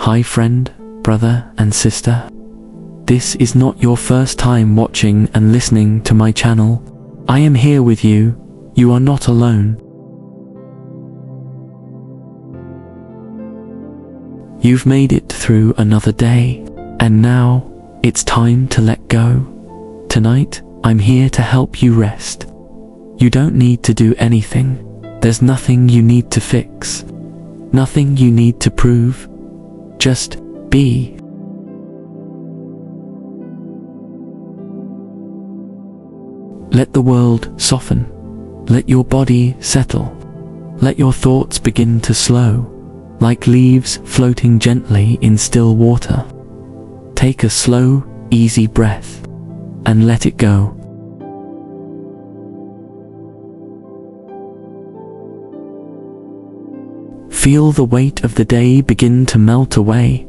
Hi friend, brother and sister. This is not your first time watching and listening to my channel. I am here with you. You are not alone. You've made it through another day, and now it's time to let go. Tonight, I'm here to help you rest. You don't need to do anything. There's nothing you need to fix. Nothing you need to prove. Just be. Let the world soften. Let your body settle. Let your thoughts begin to slow, like leaves floating gently in still water. Take a slow, easy breath, and let it go. Feel the weight of the day begin to melt away.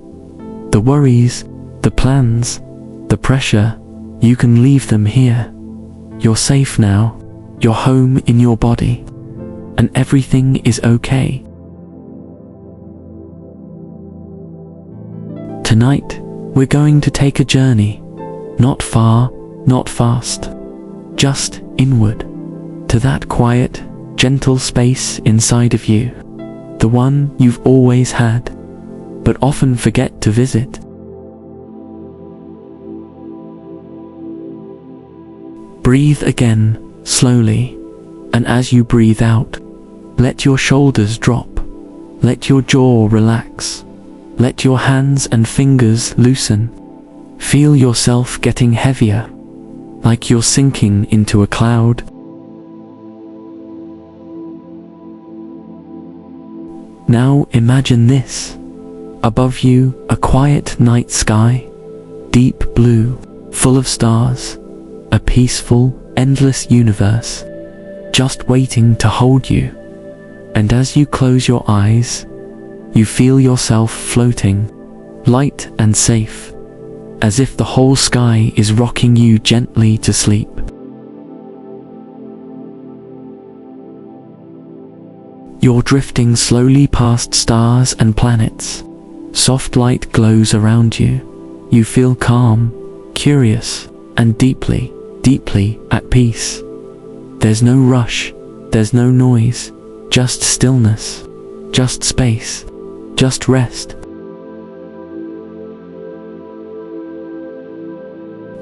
The worries, the plans, the pressure, you can leave them here. You're safe now. You're home in your body, and everything is okay. Tonight, we're going to take a journey. Not far, not fast. Just inward. To that quiet, gentle space inside of you. The one you've always had, but often forget to visit. Breathe again, slowly, and as you breathe out, let your shoulders drop. Let your jaw relax. Let your hands and fingers loosen. Feel yourself getting heavier, like you're sinking into a cloud. Now imagine this. Above you, a quiet night sky, deep blue, full of stars, a peaceful, endless universe, just waiting to hold you. And as you close your eyes, you feel yourself floating, light and safe, as if the whole sky is rocking you gently to sleep. You're drifting slowly past stars and planets. Soft light glows around you. You feel calm, curious, and deeply, deeply at peace. There's no rush, there's no noise, just stillness, just space, just rest.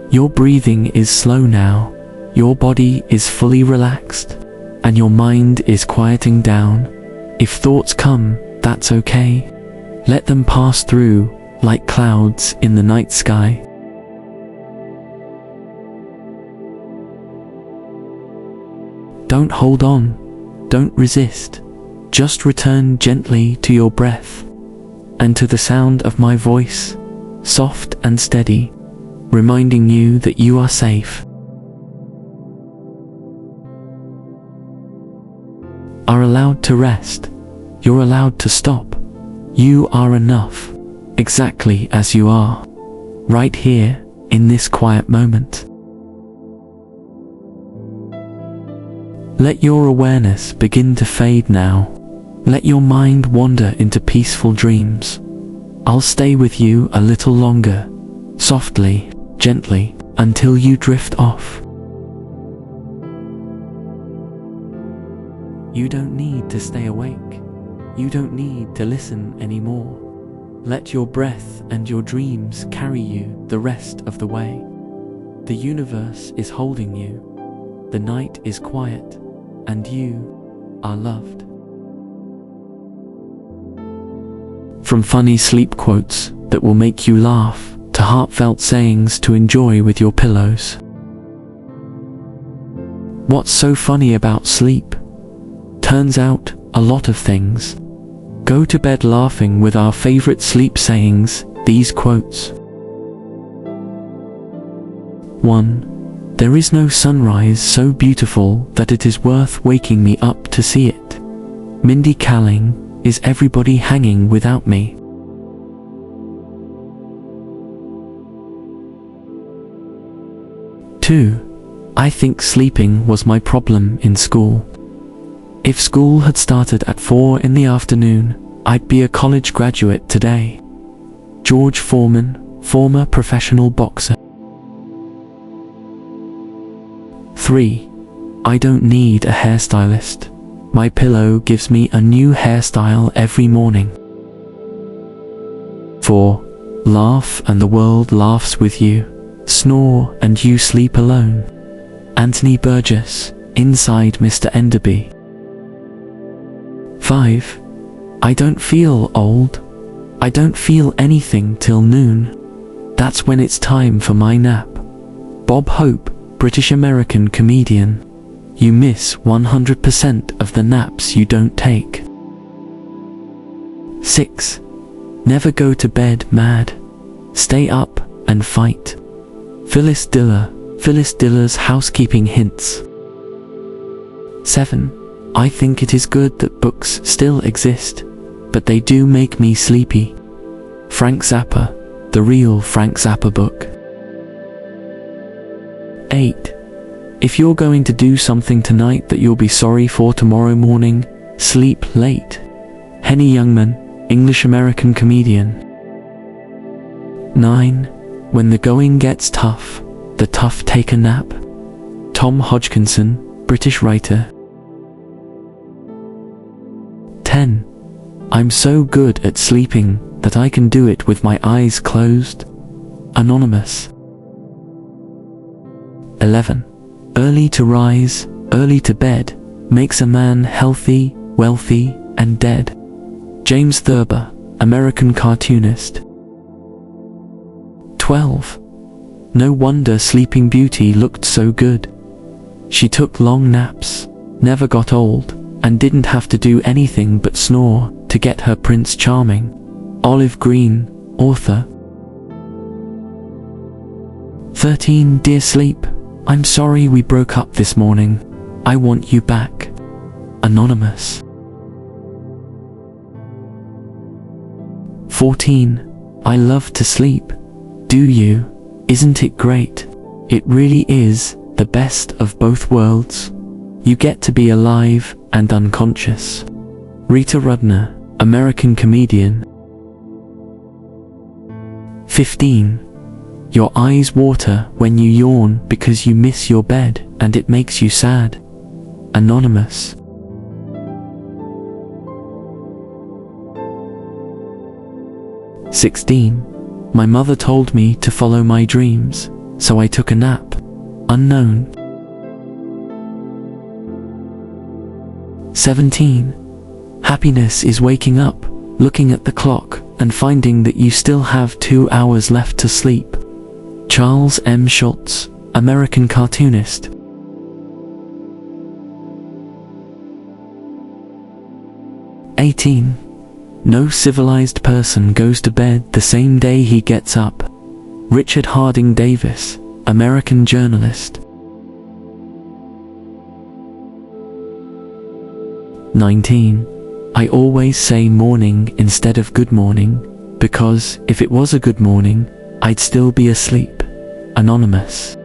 Your breathing is slow now. Your body is fully relaxed, and your mind is quieting down. If thoughts come, that's okay. Let them pass through, like clouds in the night sky. Don't hold on. Don't resist. Just return gently to your breath, and to the sound of my voice, soft and steady, reminding you that you are safe. Are allowed to rest. You're allowed to stop. You are enough, exactly as you are, right here, in this quiet moment. Let your awareness begin to fade now. Let your mind wander into peaceful dreams. I'll stay with you a little longer, softly, gently, until you drift off. You don't need to stay awake. You don't need to listen anymore. Let your breath and your dreams carry you the rest of the way. The universe is holding you. The night is quiet, and you are loved. From funny sleep quotes that will make you laugh to heartfelt sayings to enjoy with your pillows. What's so funny about sleep? Turns out, a lot of things. Go to bed laughing with our favorite sleep sayings, these quotes. 1. There is no sunrise so beautiful that it is worth waking me up to see it. Mindy Kaling, is everybody hanging without me? 2. I think sleeping was my problem in school. If school had started at 4 in the afternoon, I'd be a college graduate today. George Foreman, former professional boxer. 3. I don't need a hairstylist. My pillow gives me a new hairstyle every morning. 4. Laugh and the world laughs with you. Snore and you sleep alone. Anthony Burgess, Inside Mr. Enderby. 5. I don't feel old. I don't feel anything till noon. That's when it's time for my nap. Bob Hope, British-American comedian. You miss 100% of the naps you don't take. 6. Never go to bed mad. Stay up and fight. Phyllis Diller, Phyllis Diller's Housekeeping Hints. 7. I think it is good that books still exist, but they do make me sleepy. Frank Zappa, The Real Frank Zappa Book. 8. If you're going to do something tonight that you'll be sorry for tomorrow morning, sleep late. Henny Youngman, English-American comedian. 9. When the going gets tough, the tough take a nap. Tom Hodgkinson, British writer. 10. I'm so good at sleeping that I can do it with my eyes closed. Anonymous. 11. Early to rise, early to bed, makes a man healthy, wealthy, and dead. James Thurber, American cartoonist. 12. No wonder Sleeping Beauty looked so good. She took long naps, never got old, and didn't have to do anything but snore to get her Prince Charming. Olive Green, author. 13. Dear Sleep, I'm sorry we broke up this morning. I want you back. Anonymous. 14. I love to sleep. Do you? Isn't it great? It really is the best of both worlds. You get to be alive and unconscious. Rita Rudner, American comedian. 15. Your eyes water when you yawn because you miss your bed and it makes you sad. Anonymous. 16. My mother told me to follow my dreams, so I took a nap. Unknown. 17. Happiness is waking up, looking at the clock, and finding that you still have 2 hours left to sleep. Charles M. Schultz, American cartoonist. 18. No civilized person goes to bed the same day he gets up. Richard Harding Davis, American journalist. 19. I always say morning instead of good morning, because if it was a good morning, I'd still be asleep. Anonymous.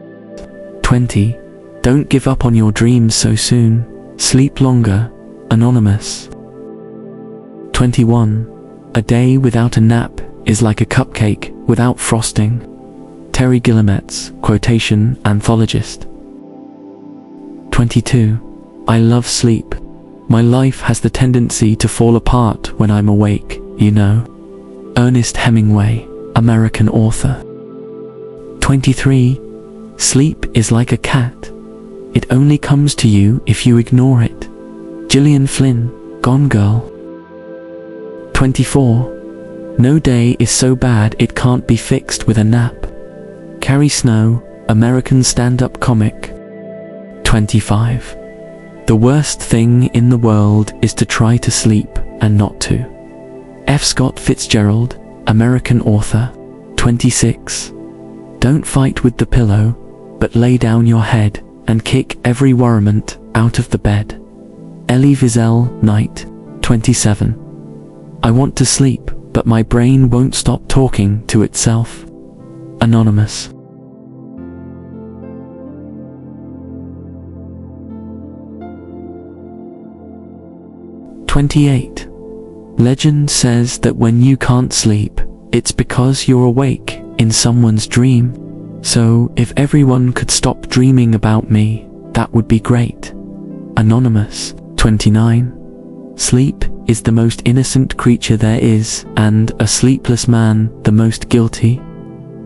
20. Don't give up on your dreams so soon. Sleep longer. Anonymous. 21. A day without a nap is like a cupcake without frosting. Terry Guillemet's quotation anthologist. 22. I love sleep. My life has the tendency to fall apart when I'm awake, you know. Ernest Hemingway, American author. 23. Sleep is like a cat. It only comes to you if you ignore it. Gillian Flynn, Gone Girl. 24. No day is so bad it can't be fixed with a nap. Carrie Snow, American stand-up comic. 25. The worst thing in the world is to try to sleep and not to. F. Scott Fitzgerald, American author. 26. Don't fight with the pillow, but lay down your head and kick every worriment out of the bed. Elie Wiesel, Knight. 27. I want to sleep, but my brain won't stop talking to itself. Anonymous. 28. Legend says that when you can't sleep, It's because you're awake in someone's dream. So, if everyone could stop dreaming about me, that would be great. Anonymous, 29. Sleep is the most innocent creature there is, and a sleepless man the most guilty.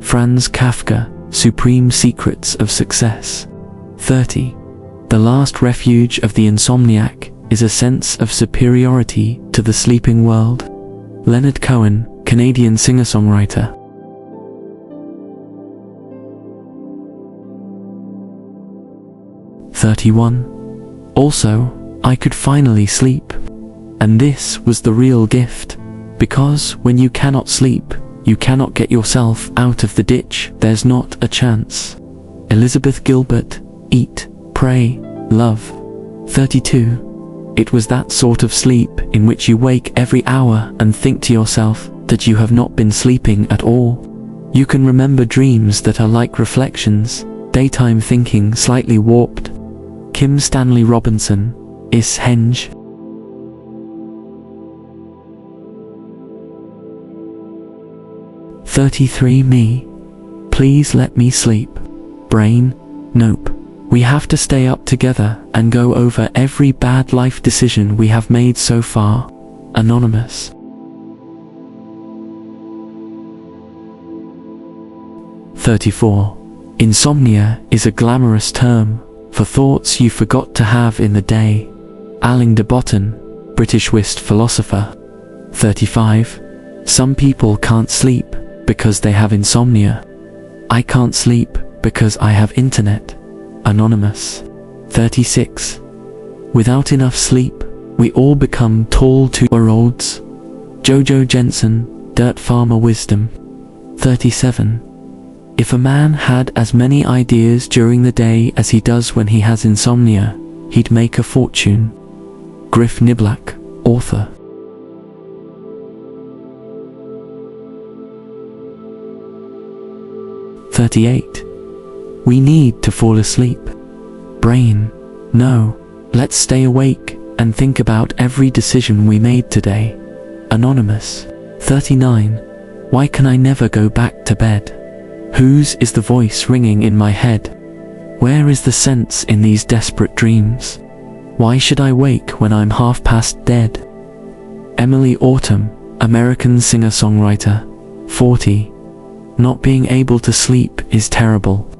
Franz Kafka, Supreme Secrets of Success. 30. The last refuge of the insomniac is a sense of superiority to the sleeping world. Leonard Cohen, Canadian singer-songwriter. 31. Also, I could finally sleep. And this was the real gift. Because when you cannot sleep, you cannot get yourself out of the ditch. There's not a chance. Elizabeth Gilbert, Eat, Pray, Love. 32. It was that sort of sleep in which you wake every hour and think to yourself that you have not been sleeping at all. You can remember dreams that are like reflections, daytime thinking slightly warped. Kim Stanley Robinson, Is Henge. 33 Me. Please let me sleep. Brain, nope. We have to stay up together and go over every bad life decision we have made so far. Anonymous. 34. Insomnia is a glamorous term for thoughts you forgot to have in the day. Alain de Botton, British whist philosopher. 35. Some people can't sleep because they have insomnia. I can't sleep because I have internet. Anonymous. 36. Without enough sleep, we all become tall 2-year-olds. Jojo Jensen, Dirt Farmer Wisdom. 37. If a man had as many ideas during the day as he does when he has insomnia, he'd make a fortune. Griff Niblack, author. 38. We need to fall asleep. Brain, no. Let's stay awake and think about every decision we made today. Anonymous. 39. Why can I never go back to bed? Whose is the voice ringing in my head? Where is the sense in these desperate dreams? Why should I wake when I'm half past dead? Emily Autumn, American singer-songwriter. 40. Not being able to sleep is terrible.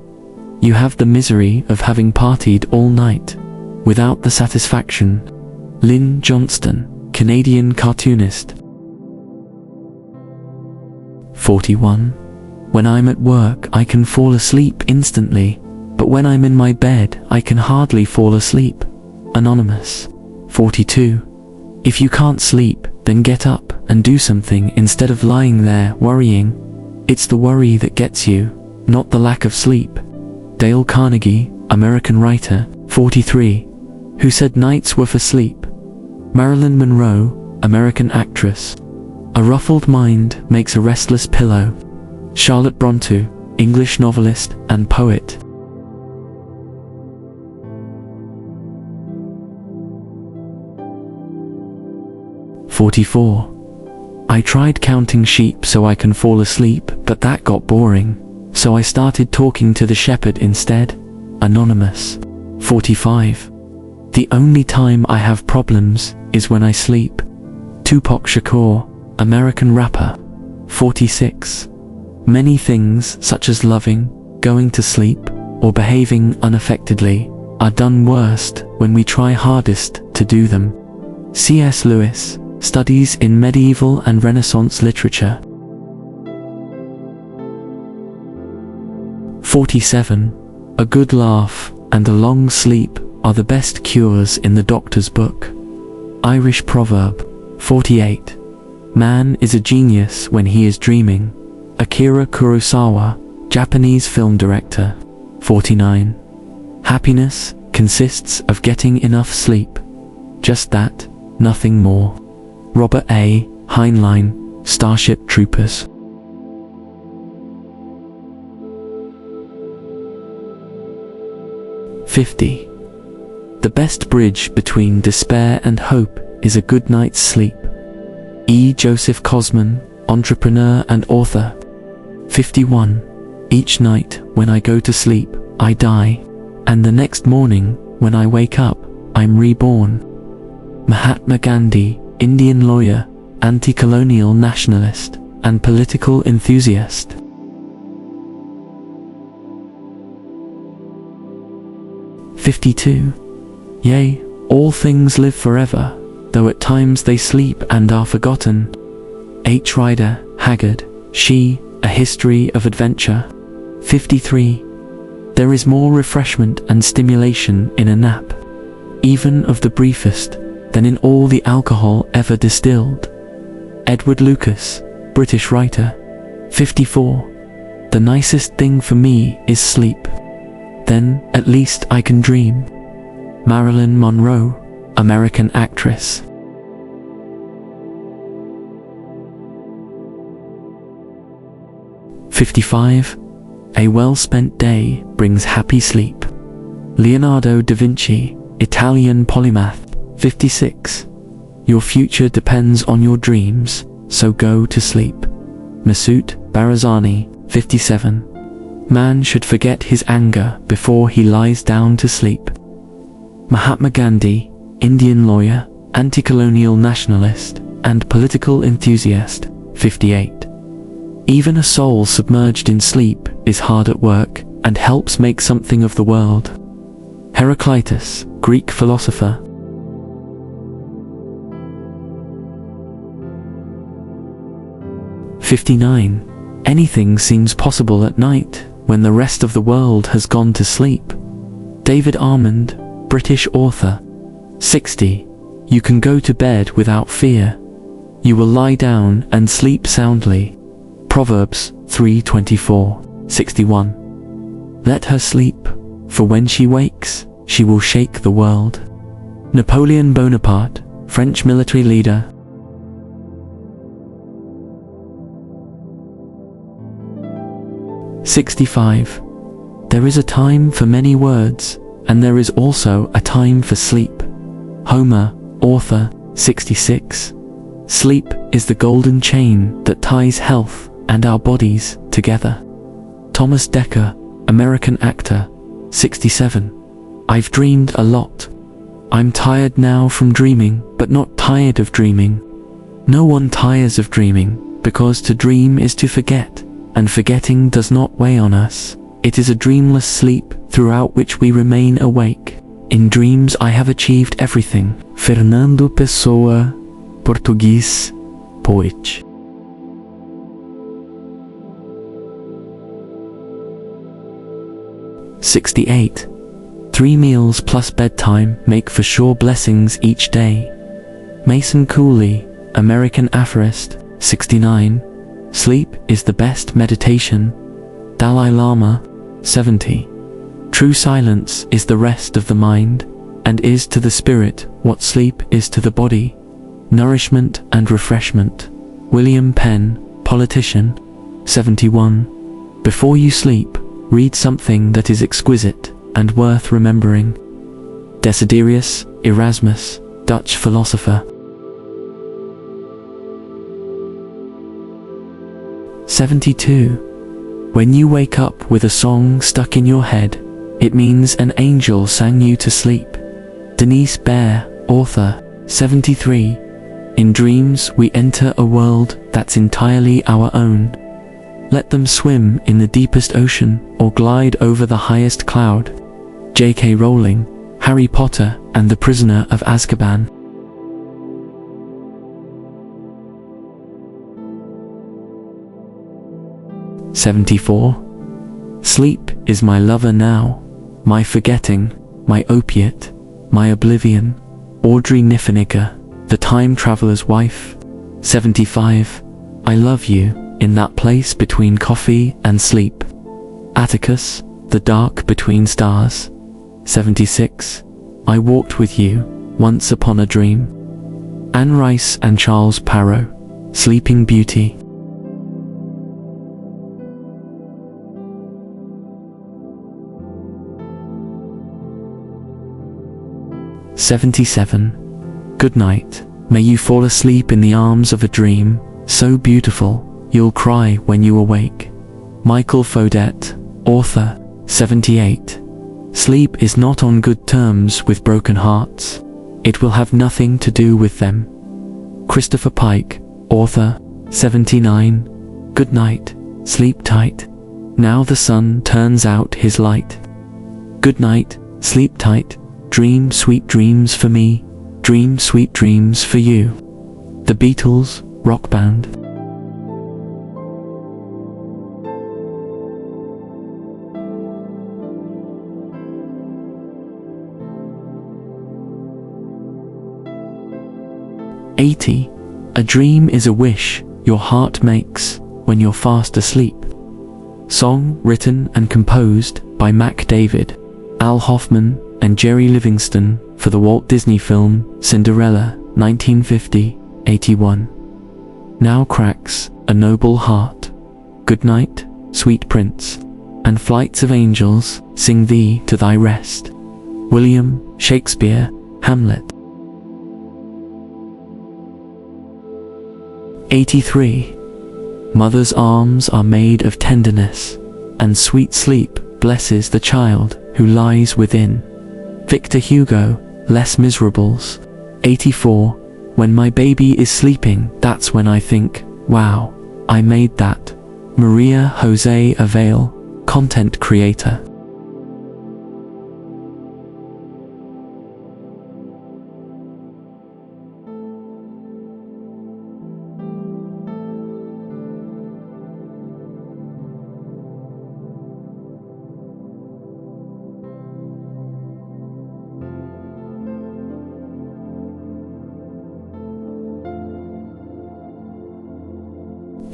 You have the misery of having partied all night, without the satisfaction. Lynn Johnston, Canadian cartoonist. 41. When I'm at work I can fall asleep instantly, but when I'm in my bed I can hardly fall asleep. Anonymous. 42. If you can't sleep, then get up and do something instead of lying there worrying. It's the worry that gets you, not the lack of sleep. Dale Carnegie, American writer. 43. Who said nights were for sleep? Marilyn Monroe, American actress. A ruffled mind makes a restless pillow. Charlotte Brontë, English novelist and poet. 44. I tried counting sheep so I can fall asleep, but that got boring. So I started talking to the shepherd instead. Anonymous. 45. The only time I have problems is when I sleep. Tupac Shakur, American rapper. 46. Many things such as loving, going to sleep, or behaving unaffectedly are done worst when we try hardest to do them. C.S. Lewis, Studies in Medieval and Renaissance Literature. 47. A good laugh and a long sleep are the best cures in the doctor's book. Irish proverb. 48. Man is a genius when he is dreaming. Akira Kurosawa, Japanese film director. 49. Happiness consists of getting enough sleep. Just that, nothing more. Robert A. Heinlein, Starship Troopers. 50. The best bridge between despair and hope is a good night's sleep. E. Joseph Cosman, entrepreneur and author. 51. Each night when I go to sleep, I die, and the next morning when I wake up, I'm reborn. Mahatma Gandhi, Indian lawyer, anti-colonial nationalist, and political enthusiast. 52. Yea, all things live forever, though at times they sleep and are forgotten. H. Rider Haggard, She, A History of Adventure. 53. There is more refreshment and stimulation in a nap, even of the briefest, than in all the alcohol ever distilled. Edward Lucas, British writer. 54. The nicest thing for me is sleep. Then, at least I can dream. Marilyn Monroe, American actress. 55. A well-spent day brings happy sleep. Leonardo da Vinci, Italian polymath. 56. Your future depends on your dreams, so go to sleep. Masoud Barzani, 57. Man should forget his anger before he lies down to sleep. Mahatma Gandhi, Indian lawyer, anti-colonial nationalist, and political enthusiast. 58. Even a soul submerged in sleep is hard at work and helps make something of the world. Heraclitus, Greek philosopher. 59. Anything seems possible at night when the rest of the world has gone to sleep. David Armand, British author. 60. You can go to bed without fear. You will lie down and sleep soundly. Proverbs 3:24. 61. Let her sleep, for when she wakes, she will shake the world. Napoleon Bonaparte, French military leader. 65. There is a time for many words, and there is also a time for sleep. Homer, author. 66. Sleep is the golden chain that ties health and our bodies together. Thomas Dekker, American actor. 67. I've dreamed a lot. I'm tired now from dreaming, but not tired of dreaming. No one tires of dreaming, because to dream is to forget, and forgetting does not weigh on us. It is a dreamless sleep throughout which we remain awake. In dreams I have achieved everything. Fernando Pessoa, Portuguese, poet. 68. 3 meals plus bedtime make for sure blessings each day. Mason Cooley, American aphorist. 69. Sleep is the best meditation. Dalai Lama. 70. True silence is the rest of the mind, and is to the spirit what sleep is to the body. Nourishment and refreshment. William Penn, politician. 71. Before you sleep, read something that is exquisite and worth remembering. Desiderius Erasmus, Dutch philosopher. 72. When you wake up with a song stuck in your head, it means an angel sang you to sleep. Denise Baer, author. 73. In dreams we enter a world that's entirely our own. Let them swim in the deepest ocean or glide over the highest cloud. J.K. Rowling, Harry Potter and the Prisoner of Azkaban. 74. Sleep is my lover now, my forgetting, my opiate, my oblivion. Audrey Niffenegger, the time traveler's wife. 75. I love you, in that place between coffee and sleep. Atticus, the dark between stars. 76. I walked with you, once upon a dream. Anne Rice and Charles Parrow, Sleeping Beauty. 77. Good night. May you fall asleep in the arms of a dream, so beautiful, you'll cry when you awake. Michael Faudet, author, 78. Sleep is not on good terms with broken hearts. It will have nothing to do with them. Christopher Pike, author, 79. Good night, sleep tight. Now the sun turns out his light. Good night, sleep tight. Dream sweet dreams for me. Dream sweet dreams for you. The Beatles, rock band. A dream is a wish your heart makes when you're fast asleep. Song written and composed by Mac David, Al Hoffman, and Jerry Livingston for the Walt Disney film Cinderella, 1950-81. Now cracks a noble heart. Good night, sweet prince, and flights of angels sing thee to thy rest. William Shakespeare, Hamlet. 83. Mother's arms are made of tenderness, and sweet sleep blesses the child who lies within. Victor Hugo, Les Miserables. 84. When my baby is sleeping, that's when I think, wow, I made that. Maria Jose Avail, content creator.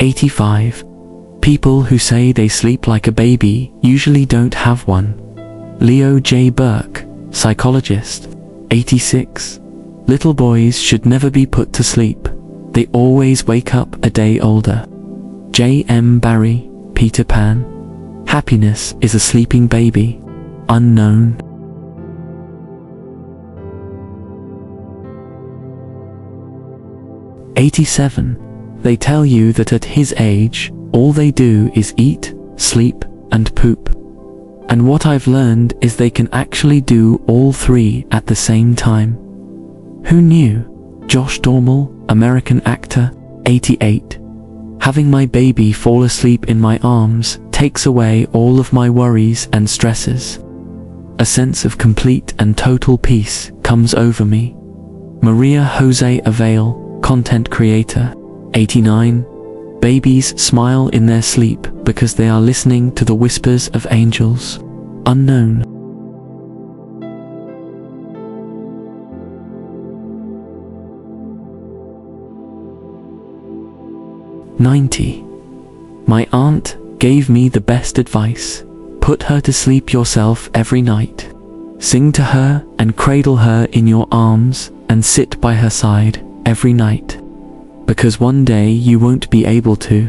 '85. People who say they sleep like a baby usually don't have one. Leo J. Burke, psychologist. 86. Little boys should never be put to sleep. They always wake up a day older. J. M. Barrie, Peter Pan. Happiness is a sleeping baby. Unknown. '87. They tell you that at his age, all they do is eat, sleep, and poop. And what I've learned is they can actually do all three at the same time. Who knew? Josh Duhamel, American actor, 88. Having my baby fall asleep in my arms takes away all of my worries and stresses. A sense of complete and total peace comes over me. Maria Jose Avail, content creator. 89. Babies smile in their sleep because they are listening to the whispers of angels. Unknown. '90. My aunt gave me the best advice. Put her to sleep yourself every night. Sing to her and cradle her in your arms and sit by her side every night. Because one day you won't be able to.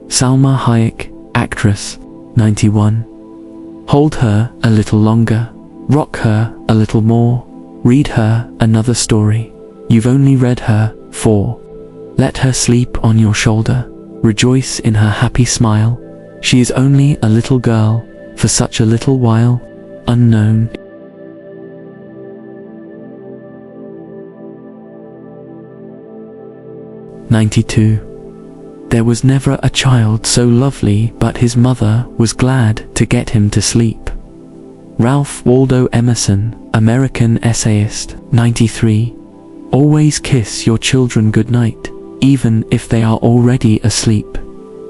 Salma Hayek, actress, 91. Hold her a little longer, rock her a little more, read her another story. You've only read her 4. Let her sleep on your shoulder, rejoice in her happy smile. She is only a little girl, for such a little while. Unknown. '92. There was never a child so lovely, but his mother was glad to get him to sleep. Ralph Waldo Emerson, American essayist, 93. Always kiss your children goodnight, even if they are already asleep.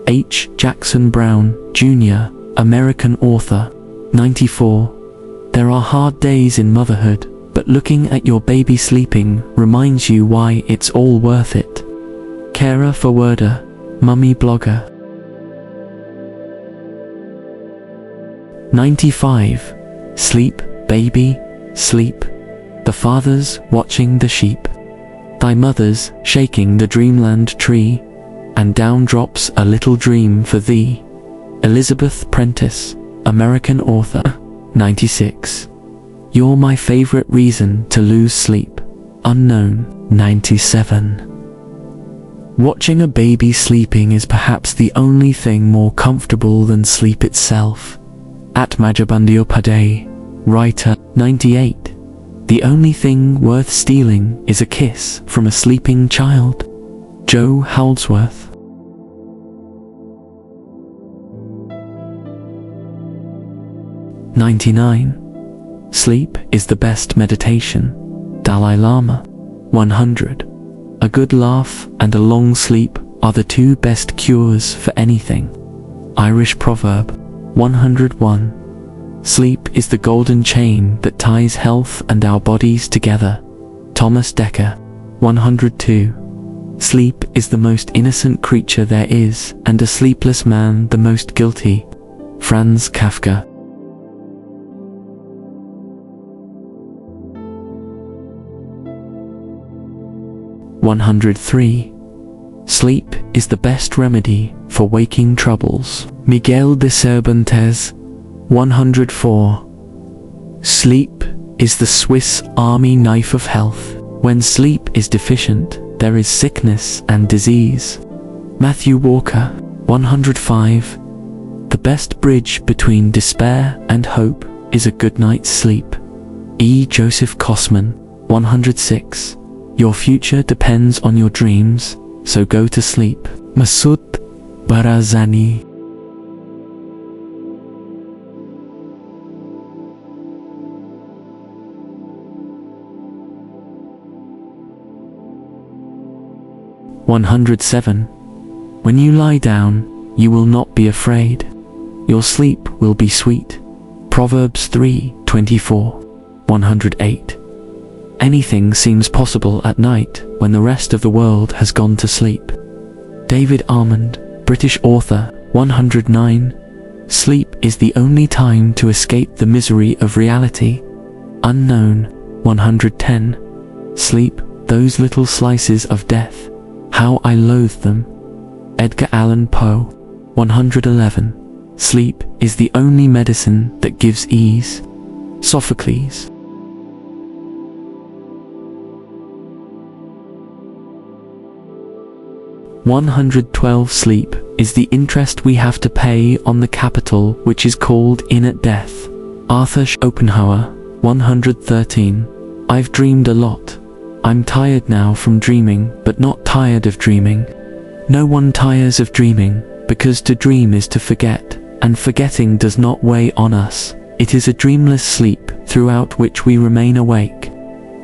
H. Jackson Brown, Jr., American author, 94. There are hard days in motherhood, but looking at your baby sleeping reminds you why it's all worth it. Kara Forwarder, mummy blogger. 95. Sleep, baby, sleep. The fathers watching the sheep. Thy mothers shaking the dreamland tree, and down drops a little dream for thee. Elizabeth Prentice, American author, 96. You're my favorite reason to lose sleep. Unknown, 97. Watching a baby sleeping is perhaps the only thing more comfortable than sleep itself. Atmajabandiopadhyay, writer, 98. The only thing worth stealing is a kiss from a sleeping child. Joe Haldsworth. 99. Sleep is the best meditation. Dalai Lama. 100. A good laugh and a long sleep are the two best cures for anything. Irish proverb. 101. Sleep is the golden chain that ties health and our bodies together. Thomas Dekker. 102. Sleep is the most innocent creature there is, and a sleepless man the most guilty. Franz Kafka. 103. Sleep is the best remedy for waking troubles. Miguel de Cervantes. 104. Sleep is the Swiss Army knife of health. When sleep is deficient, there is sickness and disease. Matthew Walker. 105. The best bridge between despair and hope is a good night's sleep. E. Joseph Kosman. 106. Your future depends on your dreams, so go to sleep. Masoud Barazani. 107. When you lie down, you will not be afraid. Your sleep will be sweet. Proverbs 3:24. 108. Anything seems possible at night when the rest of the world has gone to sleep. David Almond, British author. 109. Sleep is the only time to escape the misery of reality. Unknown. 110. Sleep, those little slices of death. How I loathe them. Edgar Allan Poe. 111. Sleep is the only medicine that gives ease. Sophocles. 112. Sleep is the interest we have to pay on the capital which is called in at death. Arthur Schopenhauer. 113. I've dreamed a lot. I'm tired now from dreaming, but not tired of dreaming. No one tires of dreaming, because to dream is to forget, and forgetting does not weigh on us. It is a dreamless sleep, throughout which we remain awake.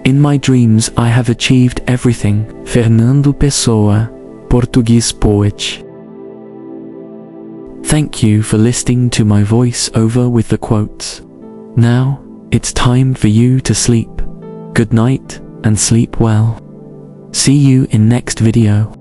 In my dreams I have achieved everything. Fernando Pessoa, Portuguese poet. Thank you for listening to my voice over with the quotes. Now, it's time for you to sleep. Good night, and sleep well. See you in next video.